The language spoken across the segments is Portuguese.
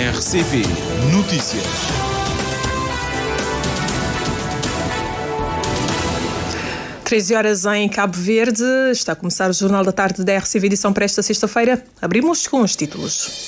RCP Notícias. Treze horas em Cabo Verde. Está a começar o Jornal da Tarde da RCV edição para esta sexta-feira. Abrimos com os títulos.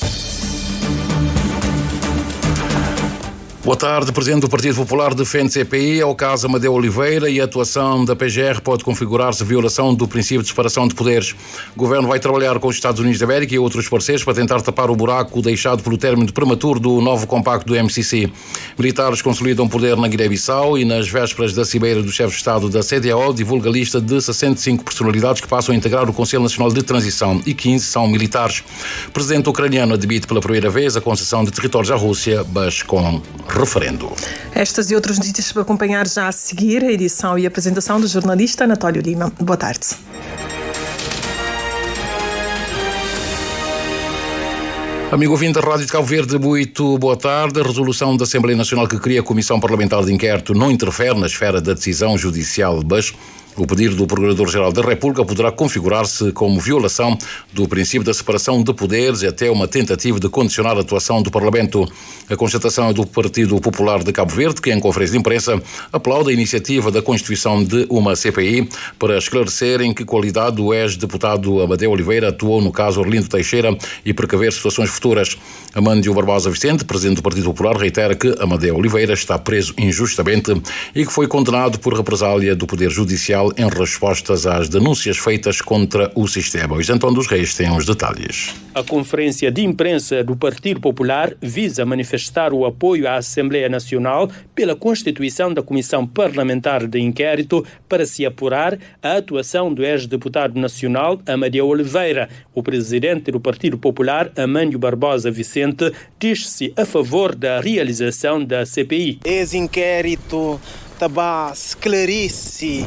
Boa tarde. O Presidente do Partido Popular defende CPI ao caso Amadeu Oliveira e a atuação da PGR pode configurar-se violação do princípio de separação de poderes. O Governo vai trabalhar com os Estados Unidos da América e outros parceiros para tentar tapar o buraco deixado pelo término prematuro do novo compacto do MCC. Militares consolidam poder na Guiné-Bissau e nas vésperas da cimeira do chefe de Estado da CEDEAO divulga a lista de 65 personalidades que passam a integrar o Conselho Nacional de Transição e 15 são militares. O presidente ucraniano admite pela primeira vez a concessão de territórios à Rússia, mas com referendo. Estas e outras notícias para acompanhar já a seguir, a edição e a apresentação do jornalista Anatólio Lima. Boa tarde. Amigo ouvinte da Rádio de Cabo Verde, muito boa tarde. A resolução da Assembleia Nacional que cria a Comissão Parlamentar de Inquérito não interfere na esfera da decisão judicial, mas o pedido do Procurador-Geral da República poderá configurar-se como violação do princípio da separação de poderes e até uma tentativa de condicionar a atuação do Parlamento. A constatação é do Partido Popular de Cabo Verde, que em conferência de imprensa aplaude a iniciativa da constituição de uma CPI para esclarecer em que qualidade o ex-deputado Amadeu Oliveira atuou no caso Arlindo Teixeira e precaver situações futuras. Amândio Barbosa Vicente, presidente do Partido Popular, reitera que Amadeu Oliveira está preso injustamente e que foi condenado por represália do Poder Judicial em respostas às denúncias feitas contra o sistema. O Antônio dos Reis tem os detalhes. A conferência de imprensa do Partido Popular visa manifestar o apoio à Assembleia Nacional pela constituição da Comissão Parlamentar de Inquérito para se apurar a atuação do ex-deputado nacional Amadeu Oliveira. O presidente do Partido Popular, Amândio Barbosa Vicente, diz-se a favor da realização da CPI. Esse inquérito também esclarece,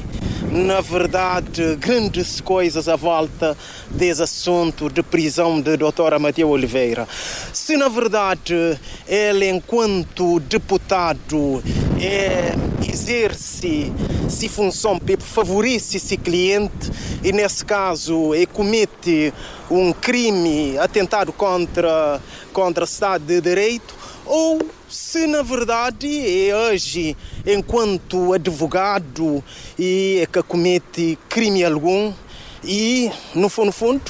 na verdade, grandes coisas à volta desse assunto de prisão de Dr. Amadeu Oliveira. Se, na verdade, ele, enquanto deputado, exerce função para favorecer esse cliente e, nesse caso, comete um crime atentado contra o Estado de Direito, ou se na verdade hoje, enquanto advogado, que comete crime algum e, no fundo,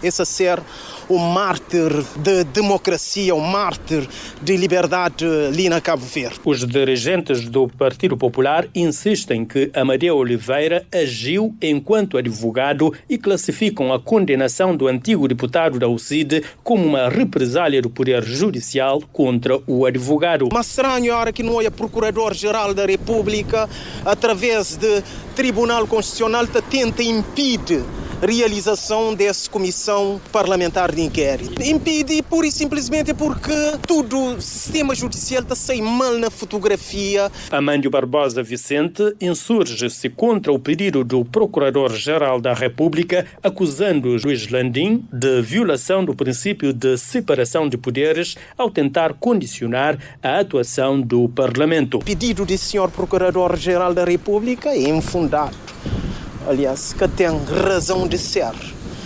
esse ser o mártir de democracia, o mártir de liberdade ali na Cabo Verde. Os dirigentes do Partido Popular insistem que Amadeu Oliveira agiu enquanto advogado e classificam a condenação do antigo deputado da UCID como uma represália do Poder Judicial contra o advogado. Mas estranho hora que não é Procurador-Geral da República, através do Tribunal Constitucional, tenta impedir realização dessa comissão parlamentar de inquérito. Impede pura e simplesmente porque todo o sistema judicial está sem mal na fotografia. Amândio Barbosa Vicente insurge-se contra o pedido do Procurador-Geral da República, acusando o juiz Landim de violação do princípio de separação de poderes ao tentar condicionar a atuação do Parlamento. O pedido do senhor Procurador-Geral da República é infundado. Aliás, que tem razão de ser.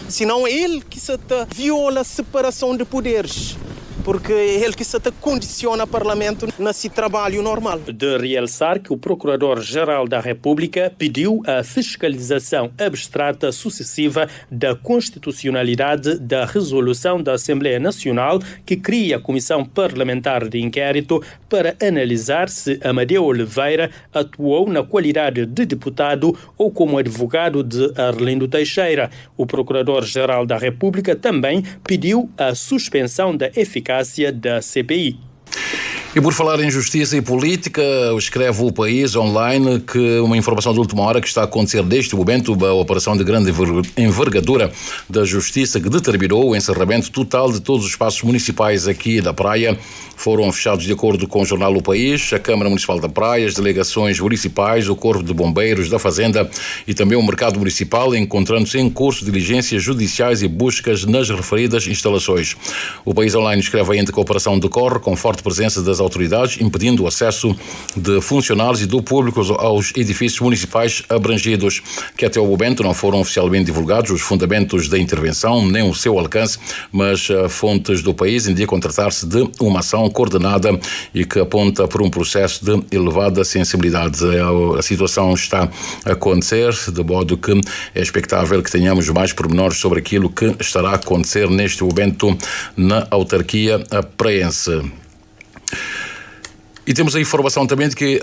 Senão é ele que se viola a separação de poderes, porque é ele que se condiciona o Parlamento nesse trabalho normal. De realçar que o Procurador-Geral da República pediu a fiscalização abstrata sucessiva da constitucionalidade da resolução da Assembleia Nacional que cria a Comissão Parlamentar de Inquérito para analisar se Amadeu Oliveira atuou na qualidade de deputado ou como advogado de Arlindo Teixeira. O Procurador-Geral da República também pediu a suspensão da eficácia da CPI. E por falar em justiça e política, escreve o País online que uma informação de última hora que está a acontecer neste momento, a operação de grande envergadura da Justiça que determinou o encerramento total de todos os espaços municipais aqui da Praia. Foram fechados de acordo com o jornal O País, a Câmara Municipal da Praia, as delegações municipais, o Corpo de Bombeiros da Fazenda e também o Mercado Municipal, encontrando-se em curso de diligências judiciais e buscas nas referidas instalações. O País online escreve ainda que a operação decorre com forte presença das das autoridades, impedindo o acesso de funcionários e do público aos edifícios municipais abrangidos, que até o momento não foram oficialmente divulgados os fundamentos da intervenção, nem o seu alcance, mas fontes do país indicam tratar-se de uma ação coordenada e que aponta por um processo de elevada sensibilidade. A situação está a acontecer, de modo que é expectável que tenhamos mais pormenores sobre aquilo que estará a acontecer neste momento na autarquia praense. E temos a informação também de que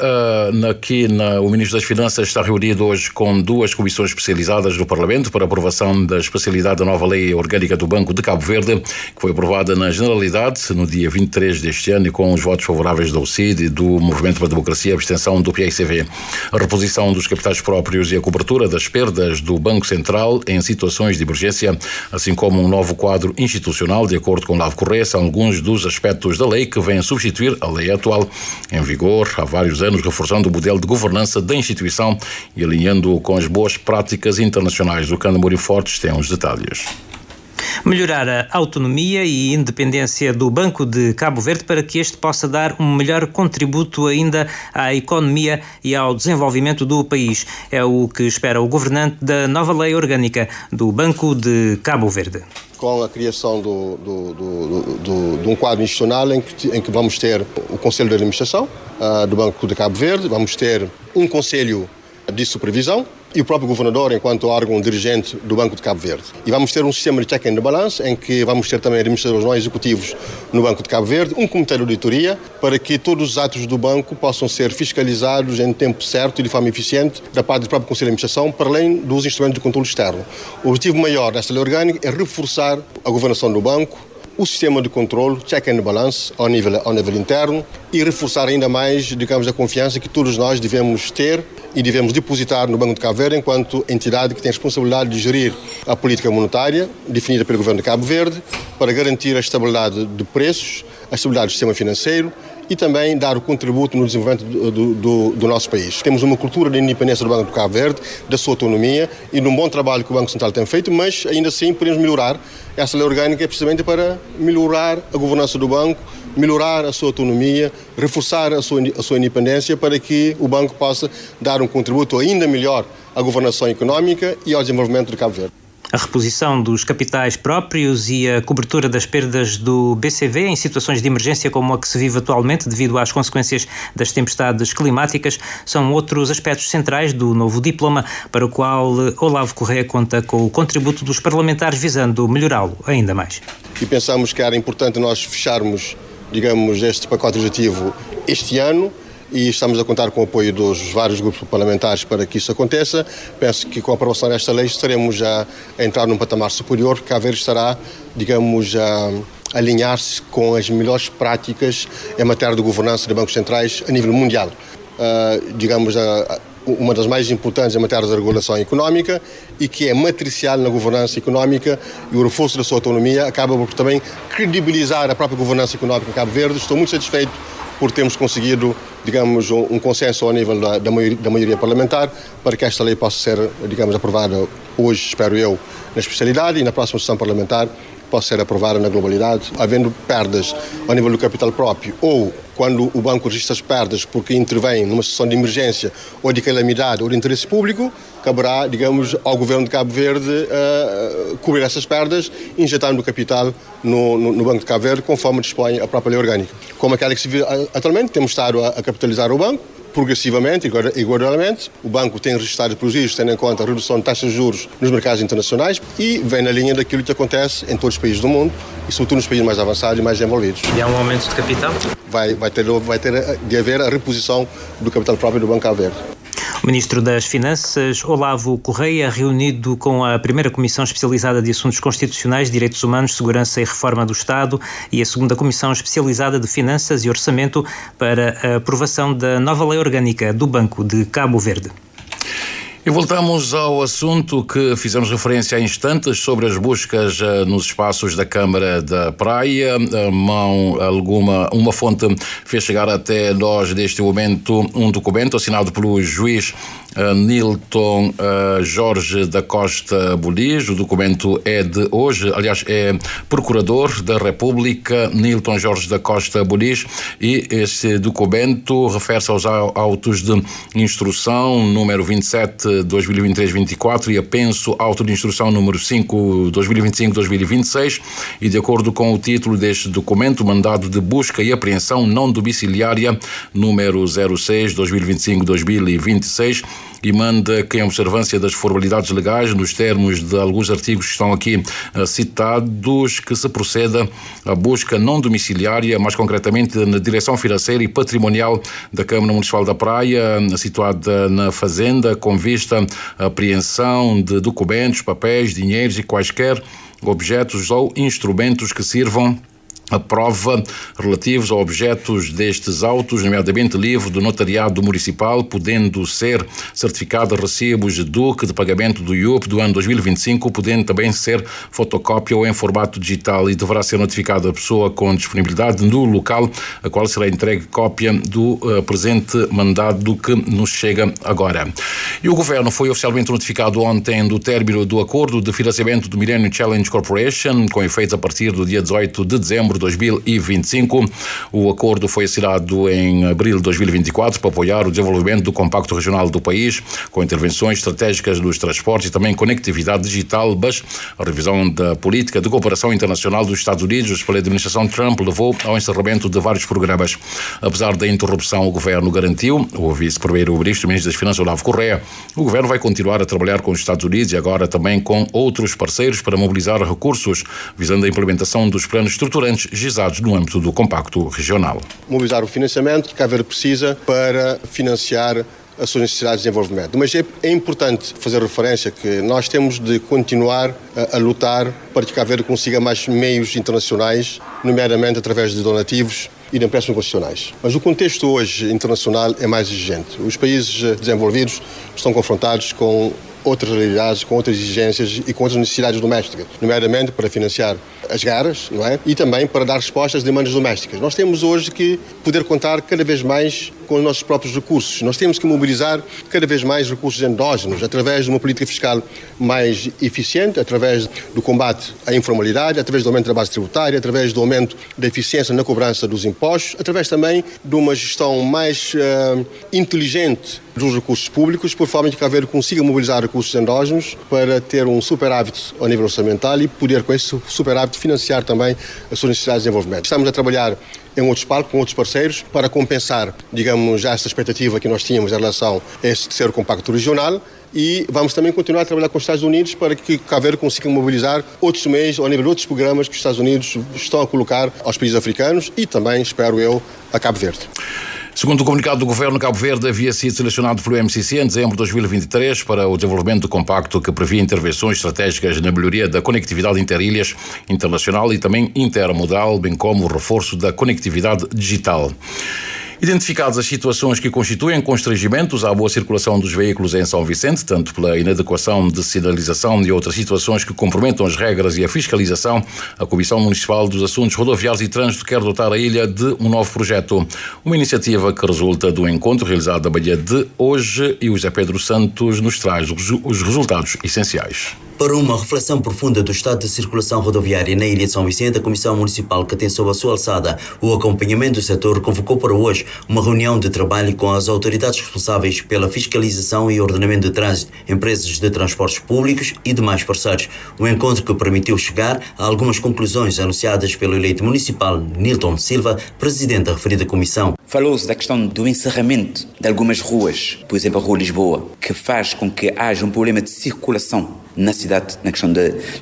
o Ministro das Finanças está reunido hoje com duas comissões especializadas do Parlamento para aprovação da especialidade da nova lei orgânica do Banco de Cabo Verde, que foi aprovada na Generalidade no dia 23 deste ano e com os votos favoráveis da UCID e do Movimento para a Democracia e a Abstenção do PAICV. A reposição dos capitais próprios e a cobertura das perdas do Banco Central em situações de emergência, assim como um novo quadro institucional, de acordo com Olavo Correia, são alguns dos aspectos da lei que vêm substituir a lei atual em vigor há vários anos, reforçando o modelo de governança da instituição e alinhando-o com as boas práticas internacionais. O Cândido Mourinho Fortes tem os detalhes. Melhorar a autonomia e independência do Banco de Cabo Verde para que este possa dar um melhor contributo ainda à economia e ao desenvolvimento do país. É o que espera o governante da nova lei orgânica do Banco de Cabo Verde. Com a criação de um quadro institucional em que vamos ter o Conselho de Administração do Banco de Cabo Verde, vamos ter um Conselho de Supervisão e o próprio governador enquanto órgão dirigente do Banco de Cabo Verde. E vamos ter um sistema de check and balance em que vamos ter também administradores não executivos no Banco de Cabo Verde, um comitê de auditoria para que todos os atos do banco possam ser fiscalizados em tempo certo e de forma eficiente da parte do próprio Conselho de Administração, para além dos instrumentos de controle externo. O objetivo maior desta lei orgânica é reforçar a governação do banco, o sistema de controle, check and balance ao nível interno e reforçar ainda mais, digamos, a confiança que todos nós devemos ter e devemos depositar no Banco de Cabo Verde enquanto entidade que tem a responsabilidade de gerir a política monetária definida pelo Governo de Cabo Verde para garantir a estabilidade de preços, a estabilidade do sistema financeiro e também dar o contributo no desenvolvimento do nosso país. Temos uma cultura de independência do Banco de Cabo Verde, da sua autonomia e de um bom trabalho que o Banco Central tem feito, mas ainda assim podemos melhorar. Essa lei orgânica é precisamente para melhorar a governança do banco, melhorar a sua autonomia, reforçar a sua independência para que o banco possa dar um contributo ainda melhor à governação económica e ao desenvolvimento de Cabo Verde. A reposição dos capitais próprios e a cobertura das perdas do BCV em situações de emergência como a que se vive atualmente devido às consequências das tempestades climáticas são outros aspectos centrais do novo diploma, para o qual Olavo Correia conta com o contributo dos parlamentares visando melhorá-lo ainda mais. E pensamos que era importante nós fecharmos, digamos, este pacote legislativo este ano, e estamos a contar com o apoio dos vários grupos parlamentares para que isso aconteça. Penso que com a aprovação desta lei estaremos já a entrar num patamar superior, que Cabo Verde estará, digamos, a alinhar-se com as melhores práticas em matéria de governança de bancos centrais a nível mundial. Digamos, uma das mais importantes em matéria de regulação económica e que é matricial na governança económica, e o reforço da sua autonomia acaba por também credibilizar a própria governança económica de Cabo Verde. Estou muito satisfeito por termos conseguido, digamos, um consenso ao nível da maioria parlamentar para que esta lei possa ser, digamos, aprovada hoje, espero eu, na especialidade, e na próxima sessão parlamentar possa ser aprovada na globalidade. Havendo perdas ao nível do capital próprio ou quando o banco registra as perdas porque intervém numa situação de emergência ou de calamidade ou de interesse público, caberá, digamos, ao Governo de Cabo Verde cobrir essas perdas, injetando o capital no Banco de Cabo Verde, conforme dispõe a própria lei orgânica. Como aquela que se vive atualmente, temos estado a capitalizar o banco, progressivamente e gradualmente. O banco tem registrado prejuízos, tendo em conta a redução de taxas de juros nos mercados internacionais, e vem na linha daquilo que acontece em todos os países do mundo, e sobretudo nos países mais avançados e mais desenvolvidos. E há um aumento de capital? Vai ter de haver a reposição do capital próprio do Banco Cabo Verde. O Ministro das Finanças, Olavo Correia, reunido com a primeira Comissão Especializada de Assuntos Constitucionais, Direitos Humanos, Segurança e Reforma do Estado e a segunda Comissão Especializada de Finanças e Orçamento para a aprovação da nova lei orgânica do Banco de Cabo Verde. E voltamos ao assunto que fizemos referência há instantes sobre as buscas nos espaços da Câmara da Praia. Uma fonte fez chegar até nós, neste momento, um documento assinado pelo juiz Nilton Jorge da Costa Bolis. O documento é de hoje, aliás, é Procurador da República Nilton Jorge da Costa Bolis, e esse documento refere-se aos autos de instrução número 27, 2023-24 e apenso auto de instrução número 5, 2025-2026, e de acordo com o título deste documento, mandado de busca e apreensão não domiciliária número 06, 2025-2026, e manda que, em observância das formalidades legais, nos termos de alguns artigos que estão aqui citados, que se proceda à busca não domiciliária, mais concretamente na direção financeira e patrimonial da Câmara Municipal da Praia, situada na Fazenda, com vista à apreensão de documentos, papéis, dinheiros e quaisquer objetos ou instrumentos que sirvam a prova relativos a objetos destes autos, nomeadamente livro do notariado municipal, podendo ser certificado recibos de DUC de pagamento do IUP do ano 2025, podendo também ser fotocópia ou em formato digital, e deverá ser notificada a pessoa com disponibilidade no local a qual será entregue cópia do presente mandado que nos chega agora. E o Governo foi oficialmente notificado ontem do término do acordo de financiamento do Millennium Challenge Corporation, com efeitos a partir do dia 18 de dezembro de 2025. O acordo foi assinado em abril de 2024 para apoiar o desenvolvimento do compacto regional do país, com intervenções estratégicas nos transportes e também conectividade digital, mas a revisão da política de cooperação internacional dos Estados Unidos pela administração Trump levou ao encerramento de vários programas. Apesar da interrupção, o Governo garantiu, o vice-primeiro-ministro, ministro das Finanças, Olavo Correa, o Governo vai continuar a trabalhar com os Estados Unidos e agora também com outros parceiros para mobilizar recursos, visando a implementação dos planos estruturantes gizados no âmbito do compacto regional. Mobilizar o financiamento que Cabo Verde precisa para financiar as suas necessidades de desenvolvimento. Mas é importante fazer referência que nós temos de continuar a lutar para que Cabo Verde consiga mais meios internacionais, nomeadamente através de donativos e de empréstimos constitucionais. Mas o contexto hoje internacional é mais exigente. Os países desenvolvidos estão confrontados com outras realidades, com outras exigências e com outras necessidades domésticas, nomeadamente para financiar as guerras, não é? E também para dar resposta às demandas domésticas. Nós temos hoje que poder contar cada vez mais com os nossos próprios recursos. Nós temos que mobilizar cada vez mais recursos endógenos através de uma política fiscal mais eficiente, através do combate à informalidade, através do aumento da base tributária, através do aumento da eficiência na cobrança dos impostos, através também de uma gestão mais inteligente dos recursos públicos, por forma que Cabo Verde consiga mobilizar recursos endógenos para ter um superávit ao nível orçamental e poder, com esse superávit, financiar também as suas necessidades de desenvolvimento. Estamos a trabalhar em outros palcos, com outros parceiros, para compensar, digamos, já essa expectativa que nós tínhamos em relação a esse terceiro compacto regional, e vamos também continuar a trabalhar com os Estados Unidos para que Cabo Verde consiga mobilizar outros meios ao nível de outros programas que os Estados Unidos estão a colocar aos países africanos e também, espero eu, a Cabo Verde. Segundo o comunicado do Governo, Cabo Verde havia sido selecionado pelo MCC em dezembro de 2023 para o desenvolvimento do compacto que previa intervenções estratégicas na melhoria da conectividade interilhas, internacional e também intermodal, bem como o reforço da conectividade digital. Identificadas as situações que constituem constrangimentos à boa circulação dos veículos em São Vicente, tanto pela inadequação de sinalização e outras situações que comprometam as regras e a fiscalização, a Comissão Municipal dos Assuntos Rodoviários e Trânsito quer dotar a ilha de um novo projeto. Uma iniciativa que resulta do encontro realizado na manhã de hoje, e o José Pedro Santos nos traz os resultados essenciais. Para uma reflexão profunda do estado de circulação rodoviária na Ilha de São Vicente, a Comissão Municipal, que tem sob a sua alçada o acompanhamento do setor, convocou para hoje uma reunião de trabalho com as autoridades responsáveis pela fiscalização e ordenamento de trânsito, empresas de transportes públicos e demais parceiros. Um encontro que permitiu chegar a algumas conclusões anunciadas pelo eleito municipal Nilton Silva, presidente da referida comissão. Falou-se da questão do encerramento de algumas ruas, por exemplo a Rua Lisboa, que faz com que haja um problema de circulação na cidade, na questão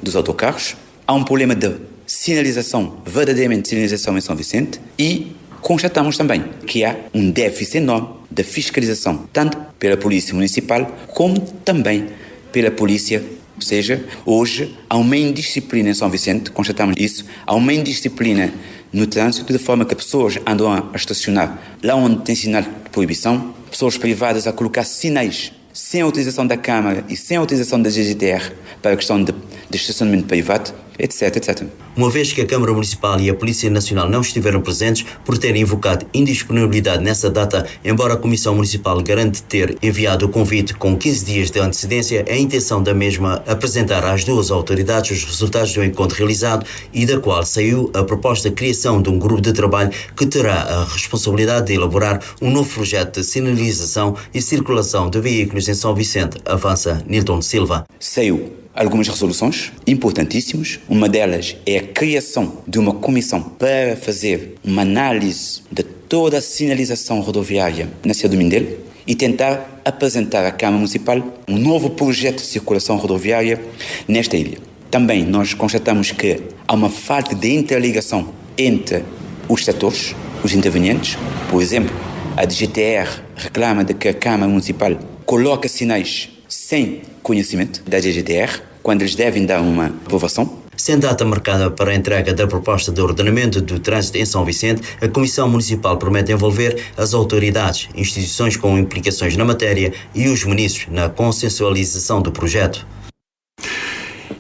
dos autocarros. Há um problema de sinalização, verdadeiramente sinalização em São Vicente, e constatamos também que há um déficit enorme de fiscalização, tanto pela Polícia Municipal como também pela Polícia. Ou seja, hoje há uma indisciplina em São Vicente, constatamos isso, há uma indisciplina no trânsito, de forma que pessoas andam a estacionar lá onde tem sinal de proibição, pessoas privadas a colocar sinais sem a utilização da Câmara e sem a utilização da GGTR para a questão de estacionamento privado. etc, etc. Uma vez que a Câmara Municipal e a Polícia Nacional não estiveram presentes por terem invocado indisponibilidade nessa data, embora a Comissão Municipal garante ter enviado o convite com 15 dias de antecedência, é a intenção da mesma apresentar às duas autoridades os resultados do encontro realizado e da qual saiu a proposta de criação de um grupo de trabalho que terá a responsabilidade de elaborar um novo projeto de sinalização e circulação de veículos em São Vicente, avança Nilton Silva. Saiu algumas resoluções importantíssimas. Uma delas é a criação de uma comissão para fazer uma análise de toda a sinalização rodoviária na cidade do Mindelo e tentar apresentar à Câmara Municipal um novo projeto de circulação rodoviária nesta ilha. Também nós constatamos que há uma falta de interligação entre os setores, os intervenientes. Por exemplo, a DGTR reclama de que a Câmara Municipal coloca sinais sem conhecimento da DGTR, quando eles devem dar uma aprovação. Sem data marcada para a entrega da proposta de ordenamento do trânsito em São Vicente, a Comissão Municipal promete envolver as autoridades, instituições com implicações na matéria e os munícipes na consensualização do projeto.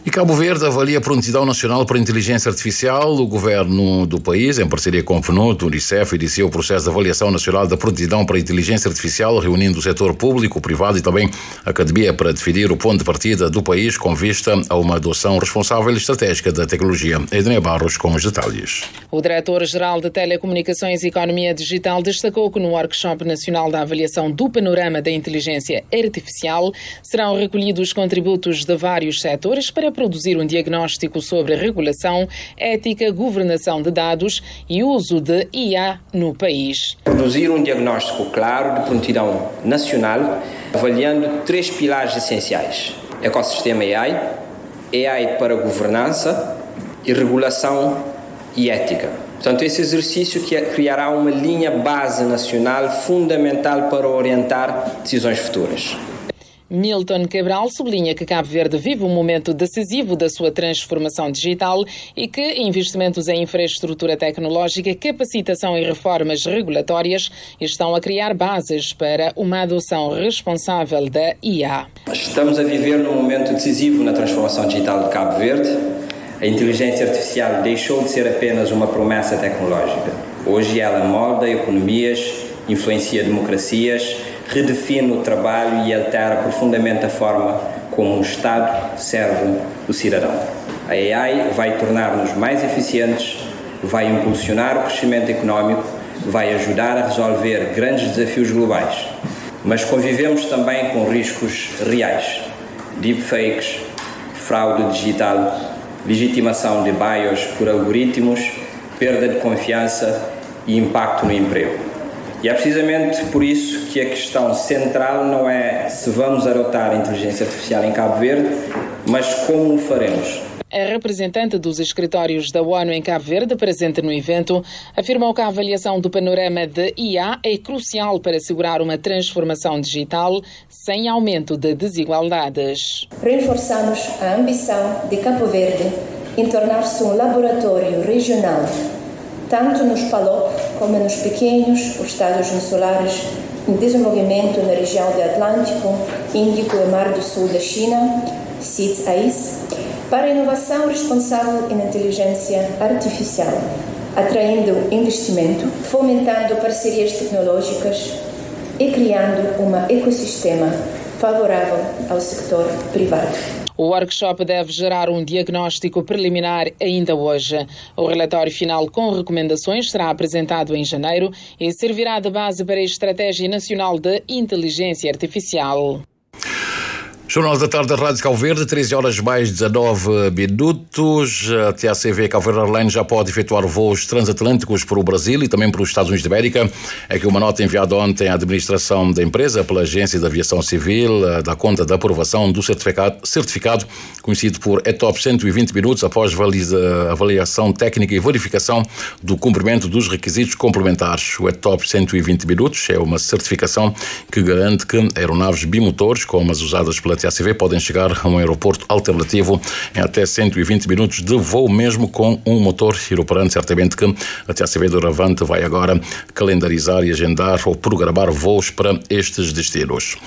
E Cabo Verde avalia a prontidão nacional para a inteligência artificial. O governo do país, em parceria com o PNUD, o Unicef, iniciou o processo de avaliação nacional da prontidão para a inteligência artificial, reunindo o setor público, privado e também a academia para definir o ponto de partida do país com vista a uma adoção responsável e estratégica da tecnologia. Ednei Barros com os detalhes. O diretor-geral de Telecomunicações e Economia Digital destacou que no Workshop Nacional da Avaliação do Panorama da Inteligência Artificial serão recolhidos contributos de vários setores para produzir um diagnóstico sobre regulação, ética, governação de dados e uso de IA no país. Produzir um diagnóstico claro de prontidão nacional, avaliando 3 pilares essenciais: ecossistema AI para governança e regulação e ética. Portanto, esse exercício criará uma linha base nacional fundamental para orientar decisões futuras. Milton Cabral sublinha que Cabo Verde vive um momento decisivo da sua transformação digital e que investimentos em infraestrutura tecnológica, capacitação e reformas regulatórias estão a criar bases para uma adoção responsável da IA. Estamos a viver num momento decisivo na transformação digital de Cabo Verde. A inteligência artificial deixou de ser apenas uma promessa tecnológica. Hoje ela molda economias, influencia democracias, redefine o trabalho e altera profundamente a forma como o Estado serve o cidadão. A AI vai tornar-nos mais eficientes, vai impulsionar o crescimento económico, vai ajudar a resolver grandes desafios globais. Mas convivemos também com riscos reais: deepfakes, fraude digital, legitimação de bias por algoritmos, perda de confiança e impacto no emprego. E é precisamente por isso que a questão central não é se vamos adotar a inteligência artificial em Cabo Verde, mas como o faremos. A representante dos escritórios da ONU em Cabo Verde, presente no evento, afirmou que a avaliação do panorama de IA é crucial para assegurar uma transformação digital sem aumento de desigualdades. Reforçamos a ambição de Cabo Verde em tornar-se um laboratório regional, tanto nos PALOP como nos pequenos estados insulares em desenvolvimento na região do Atlântico, Índico e Mar do Sul da China, CITES, para a inovação responsável em inteligência artificial, atraindo investimento, fomentando parcerias tecnológicas e criando um ecossistema favorável ao setor privado. O workshop deve gerar um diagnóstico preliminar ainda hoje. O relatório final com recomendações será apresentado em janeiro e servirá de base para a Estratégia Nacional de Inteligência Artificial. Jornal da Tarde da Rádio Cabo Verde, 13 horas mais 19 minutos. A TACV Cabo Verde Airlines já pode efetuar voos transatlânticos para o Brasil e também para os Estados Unidos da América. É que uma nota enviada ontem à administração da empresa pela Agência de Aviação Civil dá conta da aprovação do certificado conhecido por ETOP 120 minutos após avaliação técnica e verificação do cumprimento dos requisitos complementares. O ETOP 120 minutos é uma certificação que garante que aeronaves bimotores, como as usadas pela TACV podem chegar a um aeroporto alternativo em até 120 minutos de voo, mesmo com um motor inoperante. Certamente que a TACV do Avante vai agora calendarizar e agendar ou programar voos para estes destinos.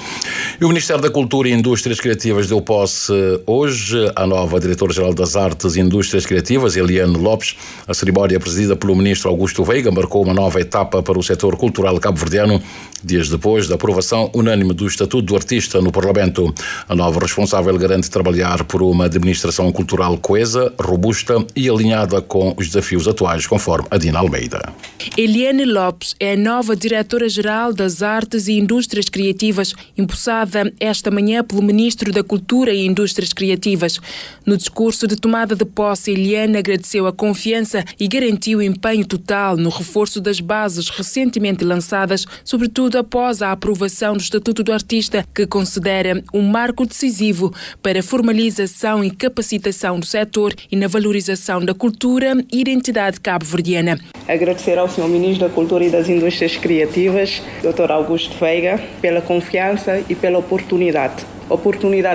E o Ministério da Cultura e Indústrias Criativas deu posse hoje à nova Diretora-Geral das Artes e Indústrias Criativas, Eliane Lopes. A cerimónia, presidida pelo Ministro Augusto Veiga, marcou uma nova etapa para o setor cultural cabo-verdiano, dias depois da aprovação unânime do Estatuto do Artista no Parlamento. A nova responsável garante trabalhar por uma administração cultural coesa, robusta e alinhada com os desafios atuais, conforme Adina Almeida. Eliane Lopes é a nova Diretora-Geral das Artes e Indústrias Criativas, impulsada esta manhã pelo Ministro da Cultura e Indústrias Criativas. No discurso de tomada de posse, Eliane agradeceu a confiança e garantiu o empenho total no reforço das bases recentemente lançadas, sobretudo após a aprovação do Estatuto do Artista, que considera um marco decisivo para a formalização e capacitação do setor e na valorização da cultura e identidade cabo-verdiana. Agradecer ao Sr. Ministro da Cultura e das Indústrias Criativas, Dr. Augusto Veiga, pela confiança e pela oportunidade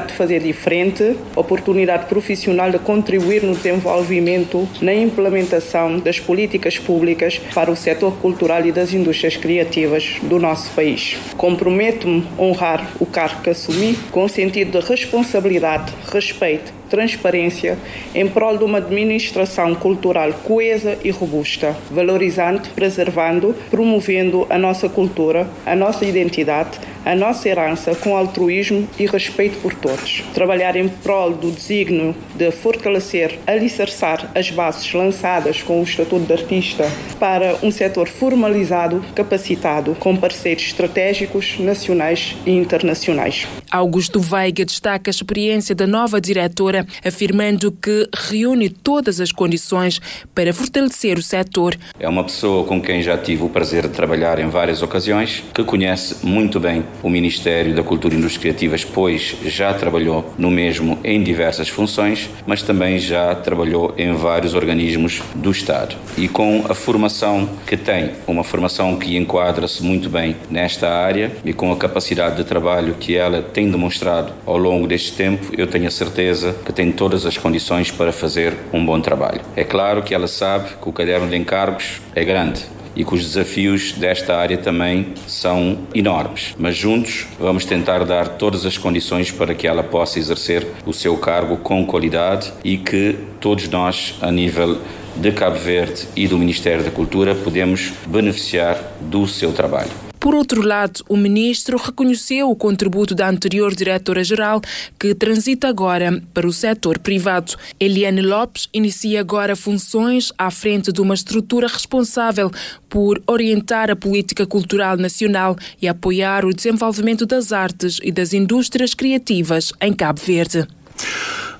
de fazer diferente, oportunidade profissional de contribuir no desenvolvimento, na implementação das políticas públicas para o setor cultural e das indústrias criativas do nosso país. Comprometo-me a honrar o cargo que assumi com sentido de responsabilidade, respeito, transparência, em prol de uma administração cultural coesa e robusta, valorizando, preservando, promovendo a nossa cultura, a nossa identidade, a nossa herança com altruísmo e respeito por todos. Trabalhar em prol do desígnio de fortalecer, alicerçar as bases lançadas com o Estatuto de Artista para um setor formalizado, capacitado, com parceiros estratégicos nacionais e internacionais. Augusto Veiga destaca a experiência da nova diretora, afirmando que reúne todas as condições para fortalecer o setor. É uma pessoa com quem já tive o prazer de trabalhar em várias ocasiões, que conhece muito bem o Ministério da Cultura e Indústrias Criativas, pois já trabalhou no mesmo em diversas funções, mas também já trabalhou em vários organismos do Estado. E com a formação que tem, uma formação que enquadra-se muito bem nesta área e com a capacidade de trabalho que ela tem demonstrado ao longo deste tempo, eu tenho a certeza que tem todas as condições para fazer um bom trabalho. É claro que ela sabe que o caderno de encargos é grande e que os desafios desta área também são enormes. Mas juntos vamos tentar dar todas as condições para que ela possa exercer o seu cargo com qualidade e que todos nós, a nível de Cabo Verde e do Ministério da Cultura, podemos beneficiar do seu trabalho. Por outro lado, o ministro reconheceu o contributo da anterior diretora-geral, que transita agora para o setor privado. Eliane Lopes inicia agora funções à frente de uma estrutura responsável por orientar a política cultural nacional e apoiar o desenvolvimento das artes e das indústrias criativas em Cabo Verde.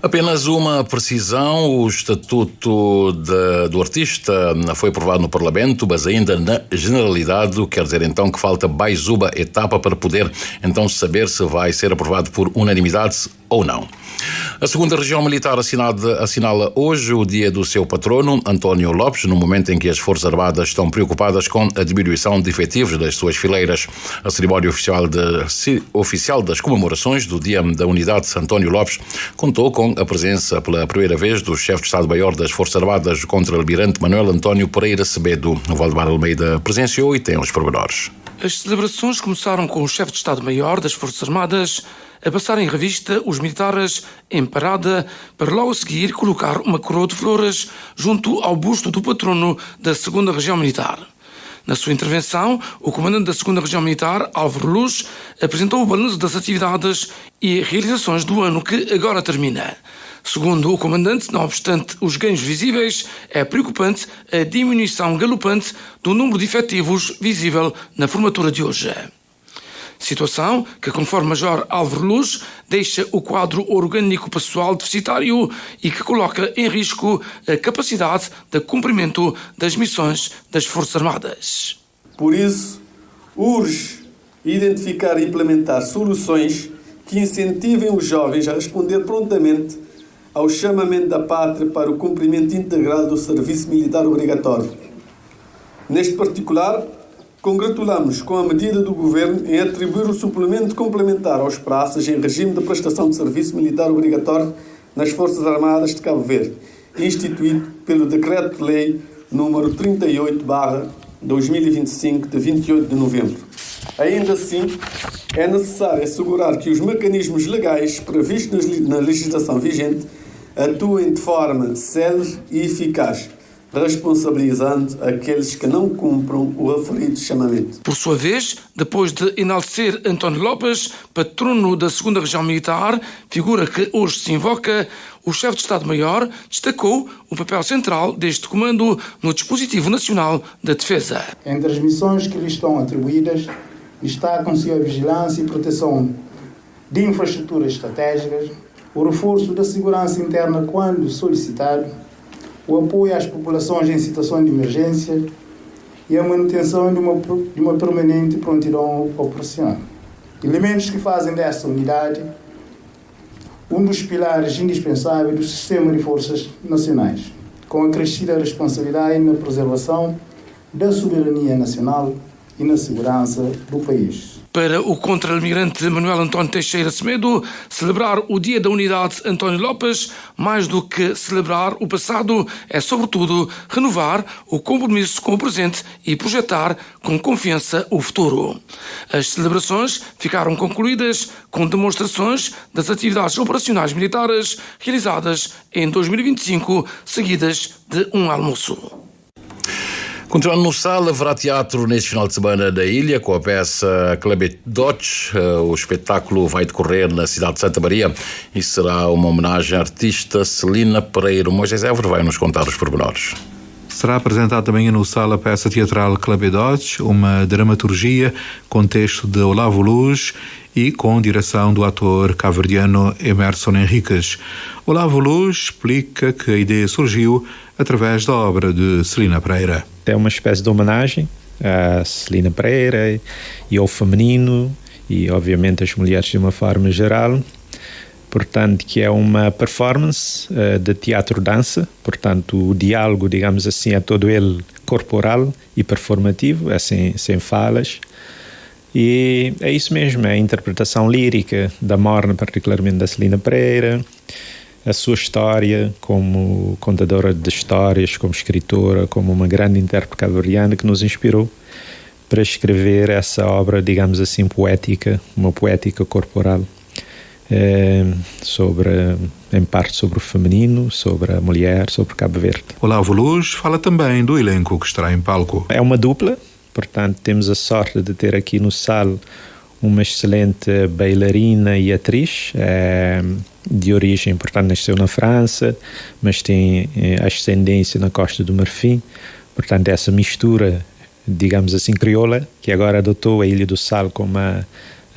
Apenas uma precisão: o Estatuto do Artista foi aprovado no Parlamento, mas ainda na generalidade, o que quer dizer então que falta mais uma etapa para poder então saber se vai ser aprovado por unanimidade ou não. A segunda região militar assinala hoje o dia do seu patrono, António Lopes, no momento em que as Forças Armadas estão preocupadas com a diminuição de efetivos das suas fileiras. A cerimónia oficial das comemorações do Dia da Unidade António Lopes contou com a presença pela primeira vez do chefe de Estado-Maior das Forças Armadas, contra-almirante Manuel António Pereira Semedo. O Valdemar Almeida presenciou e tem os pormenores. As celebrações começaram com o chefe de Estado-Maior das Forças Armadas a passar em revista os militares em parada, para logo a seguir colocar uma coroa de flores junto ao busto do patrono da 2ª Região Militar. Na sua intervenção, o comandante da 2ª Região Militar, Álvaro Luz, apresentou o balanço das atividades e realizações do ano que agora termina. Segundo o comandante, não obstante os ganhos visíveis, é preocupante a diminuição galopante do número de efetivos visível na formatura de hoje. Situação que, conforme Major Álvaro Luz, deixa o quadro orgânico pessoal deficitário e que coloca em risco a capacidade de cumprimento das missões das Forças Armadas. Por isso, urge identificar e implementar soluções que incentivem os jovens a responder prontamente ao chamamento da pátria para o cumprimento integral do serviço militar obrigatório. Neste particular, Congratulamos com a medida do Governo em atribuir o suplemento complementar aos praças em regime de prestação de serviço militar obrigatório nas Forças Armadas de Cabo Verde, instituído pelo Decreto-Lei número 38/2025, de 28 de novembro. Ainda assim, é necessário assegurar que os mecanismos legais previstos na legislação vigente atuem de forma célere e eficaz, responsabilizando aqueles que não cumpram o referido chamamento. Por sua vez, depois de enaltecer António Lopes, patrono da 2ª Região Militar, figura que hoje se invoca, o chefe de Estado-Maior destacou o papel central deste comando no Dispositivo Nacional da Defesa. Entre as missões que lhe estão atribuídas, destacam-se a vigilância e proteção de infraestruturas estratégicas, o reforço da segurança interna quando solicitado, o apoio às populações em situação de emergência e a manutenção de uma permanente prontidão operacional. Elementos que fazem desta unidade um dos pilares indispensáveis do sistema de forças nacionais, com acrescida responsabilidade na preservação da soberania nacional e na segurança do país. Para o contra-almirante Manuel António Teixeira Semedo, celebrar o Dia da Unidade António Lopes, mais do que celebrar o passado, é sobretudo renovar o compromisso com o presente e projetar com confiança o futuro. As celebrações ficaram concluídas com demonstrações das atividades operacionais militares realizadas em 2025, seguidas de um almoço. Continuando no Sal, haverá teatro neste final de semana da ilha com a peça Clabedotes. O espetáculo vai decorrer na cidade de Santa Maria e será uma homenagem à artista Celina Pereira. O Moisés Évora vai nos contar os pormenores. Será apresentada também no Sal a peça teatral Clabedotes, uma dramaturgia com texto de Olavo Luz e com direção do ator cabo-verdiano Emerson Henriques. Olavo Luz explica que a ideia surgiu através da obra de Celina Pereira. É uma espécie de homenagem a Celina Pereira e ao feminino e, obviamente, às mulheres de uma forma geral. Portanto, que é uma performance de teatro-dança. Portanto, o diálogo, digamos assim, é todo ele corporal e performativo, é sem falas. E é isso mesmo, é a interpretação lírica da morna, particularmente da Celina Pereira, a sua história como contadora de histórias, como escritora, como uma grande intérprete cabo-verdiana que nos inspirou para escrever essa obra, digamos assim, poética, uma poética corporal, em parte sobre o feminino, sobre a mulher, sobre Cabo Verde. Olavo Luz fala também do elenco que estará em palco. É uma dupla, portanto temos a sorte de ter aqui no Sal uma excelente bailarina e atriz, de origem, portanto nasceu na França, mas tem ascendência na Costa do Marfim, portanto essa mistura, digamos assim, crioula, que agora adotou a Ilha do Sal como a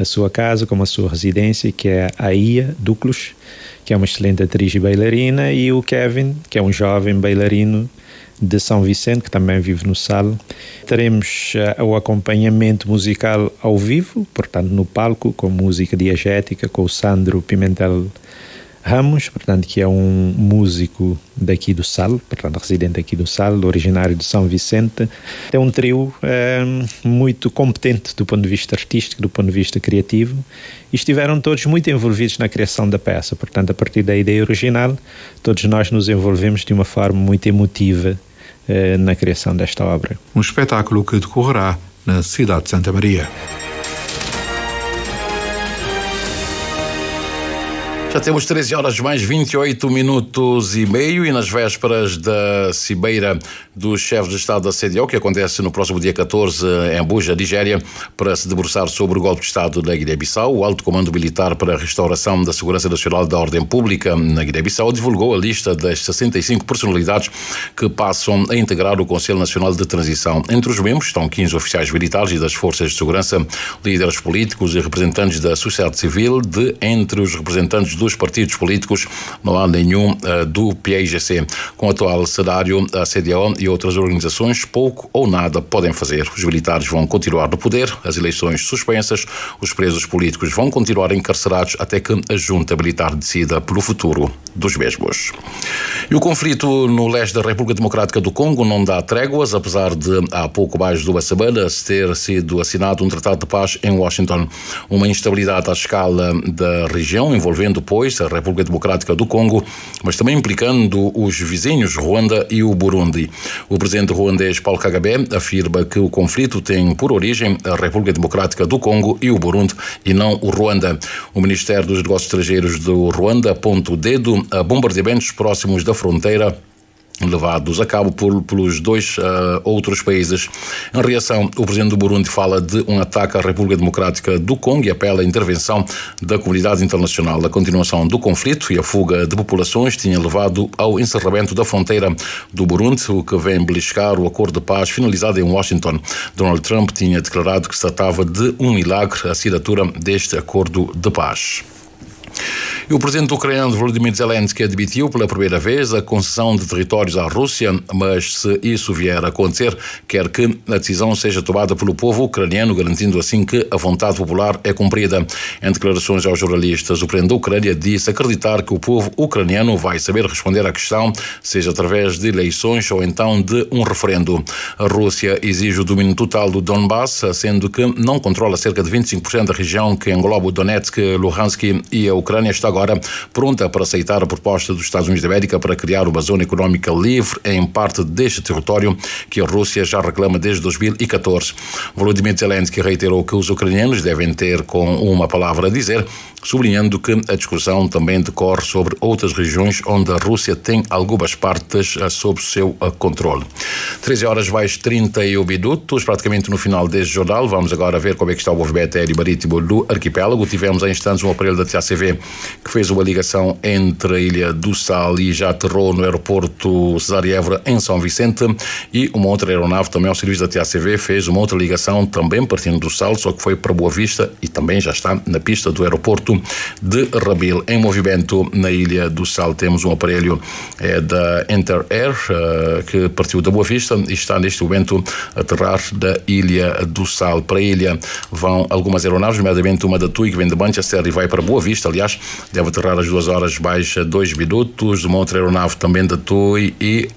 sua casa, como a sua residência, que é a Ia Duclos, que é uma excelente atriz e bailarina, e o Kevin, que é um jovem bailarino de São Vicente, que também vive no Sal. Teremos o acompanhamento musical ao vivo, portanto no palco, com música diegética, com o Sandro Pimentel Ramos, portanto, que é um músico daqui do Sal, portanto residente aqui do Sal, originário de São Vicente. É um trio muito competente do ponto de vista artístico, do ponto de vista criativo, e estiveram todos muito envolvidos na criação da peça. Portanto, a partir da ideia original, todos nós nos envolvemos de uma forma muito emotiva na criação desta obra. Um espetáculo que decorrerá na cidade de Santa Maria. Já temos 13 horas mais 28 minutos e meio, e nas vésperas da cimeira dos chefes de Estado da CEDEAO, que acontece no próximo dia 14 em Abuja, Nigéria, para se debruçar sobre o golpe de Estado da Guiné-Bissau, o Alto Comando Militar para a Restauração da Segurança Nacional e da Ordem Pública na Guiné-Bissau divulgou a lista das 65 personalidades que passam a integrar o Conselho Nacional de Transição. Entre os membros estão 15 oficiais militares e das forças de segurança, líderes políticos e representantes da sociedade civil. Entre os representantes do dos partidos políticos, não há nenhum do PAIGC. Com o atual cenário, a CDAO e outras organizações pouco ou nada podem fazer. Os militares vão continuar no poder, as eleições suspensas, os presos políticos vão continuar encarcerados até que a junta militar decida pelo futuro dos mesmos. E o conflito no leste da República Democrática do Congo não dá tréguas, apesar de há pouco mais de uma semana ter sido assinado um tratado de paz em Washington. Uma instabilidade à escala da região, envolvendo, pois, a República Democrática do Congo, mas também implicando os vizinhos Ruanda e o Burundi. O presidente ruandês Paul Kagame afirma que o conflito tem por origem a República Democrática do Congo e o Burundi e não o Ruanda. O Ministério dos Negócios Estrangeiros do Ruanda aponta o dedo a bombardeamentos próximos da fronteira levados a cabo pelos dois outros países. Em reação, o presidente do Burundi fala de um ataque à República Democrática do Congo e apela à intervenção da comunidade internacional. A continuação do conflito e a fuga de populações tinha levado ao encerramento da fronteira do Burundi, o que vem beliscar o acordo de paz finalizado em Washington. Donald Trump tinha declarado que se tratava de um milagre a assinatura deste acordo de paz. E o presidente ucraniano Volodymyr Zelensky admitiu pela primeira vez a concessão de territórios à Rússia, mas se isso vier a acontecer, quer que a decisão seja tomada pelo povo ucraniano, garantindo assim que a vontade popular é cumprida. Em declarações aos jornalistas, o presidente da Ucrânia disse acreditar que o povo ucraniano vai saber responder à questão, seja através de eleições ou então de um referendo. A Rússia exige o domínio total do Donbass, sendo que não controla cerca de 25% da região que engloba o Donetsk, Luhansk e a Ucrânia está agora pronta para aceitar a proposta dos Estados Unidos da América para criar uma zona económica livre em parte deste território que a Rússia já reclama desde 2014. Volodymyr Zelensky reiterou que os ucranianos devem ter com uma palavra a dizer, sublinhando que a discussão também decorre sobre outras regiões onde a Rússia tem algumas partes sob seu controle. 13h31 minutos, praticamente no final deste jornal. Vamos agora ver como é que está o movimento aéreo marítimo do arquipélago. Tivemos há instantes um aparelho da TACV que fez uma ligação entre a Ilha do Sal e já aterrou no aeroporto Cesar Évora em São Vicente, e uma outra aeronave também ao serviço da TACV fez uma outra ligação também partindo do Sal, só que foi para Boa Vista e também já está na pista do aeroporto de Rabil. Em movimento na Ilha do Sal temos um aparelho da Enter Air que partiu da Boa Vista e está neste momento a aterrar da Ilha do Sal. Para a ilha vão algumas aeronaves, nomeadamente uma da TUI que vem de Manchester e vai para Boa Vista, aliás, deve aterrar às 2h mais 2 minutos. Uma outra aeronave também da TUI e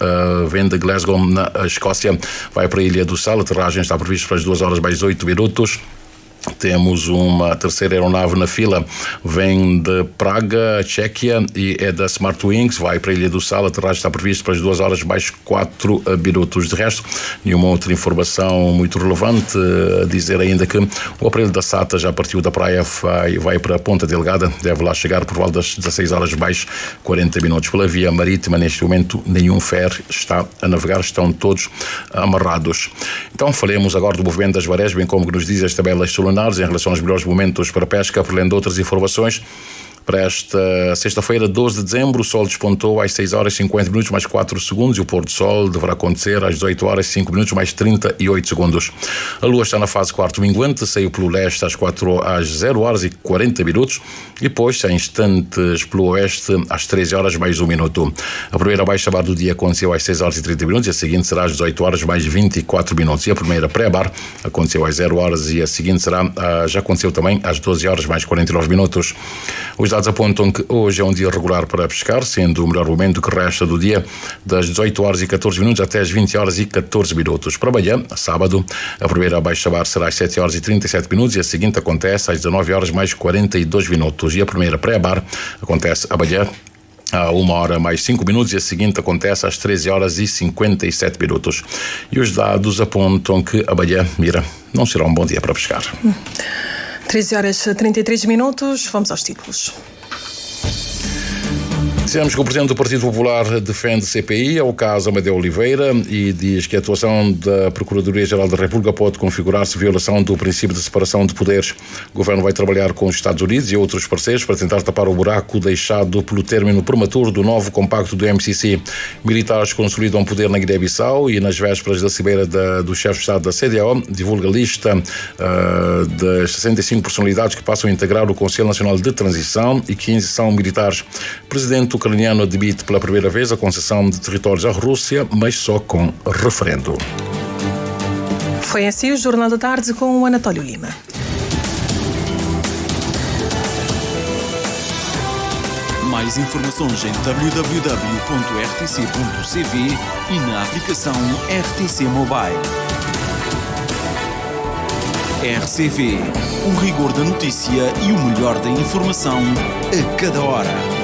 vem de Glasgow, na Escócia, vai para a Ilha do Sal. A aterragem está prevista para as 2h mais 8 minutos. Temos uma terceira aeronave na fila, vem de Praga, Tchequia, e é da Smartwings, vai para a Ilha do Sal. A aterragem está prevista para as 2h mais 4 minutos. De resto, nenhuma outra informação muito relevante. A dizer ainda que o aparelho da SATA já partiu da praia, vai para a Ponta Delgada, deve lá chegar por volta das 16h mais 40 minutos. Pela via marítima, neste momento, nenhum ferry está a navegar, estão todos amarrados. Então, falemos agora do movimento das marés, bem como que nos diz as tabelas solares em relação aos melhores momentos para pesca, por além de outras informações. Para esta sexta-feira, 12 de dezembro, o sol despontou às 6h50 mais 4 segundos e o pôr do sol deverá acontecer às 18h05 mais 38 segundos. A lua está na fase quarto minguante, saiu pelo leste às 0h40 e depois, em instantes, pelo oeste às 13h mais 1 minuto. A primeira baixa-mar do dia aconteceu às 6h30 e a seguinte será às 18h mais 24 minutos. E a primeira pré-bar aconteceu às 0h e a seguinte já aconteceu também às 12h mais 49 minutos. Os dados apontam que hoje é um dia regular para pescar, sendo o melhor momento que resta do dia das 18h14 até as 20h14. Para amanhã, sábado, a primeira baixa-mar será às 7h37 e a seguinte acontece às 19h mais 42 minutos. E a primeira pré-bar acontece amanhã a 1h mais 5 minutos e a seguinte acontece às 13h57 minutos. E os dados apontam que amanhã, não será um bom dia para pescar. 13h33, vamos aos títulos. Dizemos que o Presidente do Partido Popular defende CPI ao caso Amadeu Oliveira e diz que a atuação da Procuradoria-Geral da República pode configurar-se violação do princípio de separação de poderes. O Governo vai trabalhar com os Estados Unidos e outros parceiros para tentar tapar o buraco deixado pelo término prematuro do novo compacto do MCC. Militares consolidam poder na Guiné-Bissau e nas vésperas da cimeira do chefe de Estado da CEDEAO divulga a lista das 65 personalidades que passam a integrar o Conselho Nacional de Transição e 15 são militares. O presidente ucraniano admite pela primeira vez a concessão de territórios à Rússia, mas só com referendo. Foi assim o Jornal da Tarde com o Anatólio Lima. Mais informações em www.rtc.cv e na aplicação RTC Mobile. RCV, o rigor da notícia e o melhor da informação a cada hora.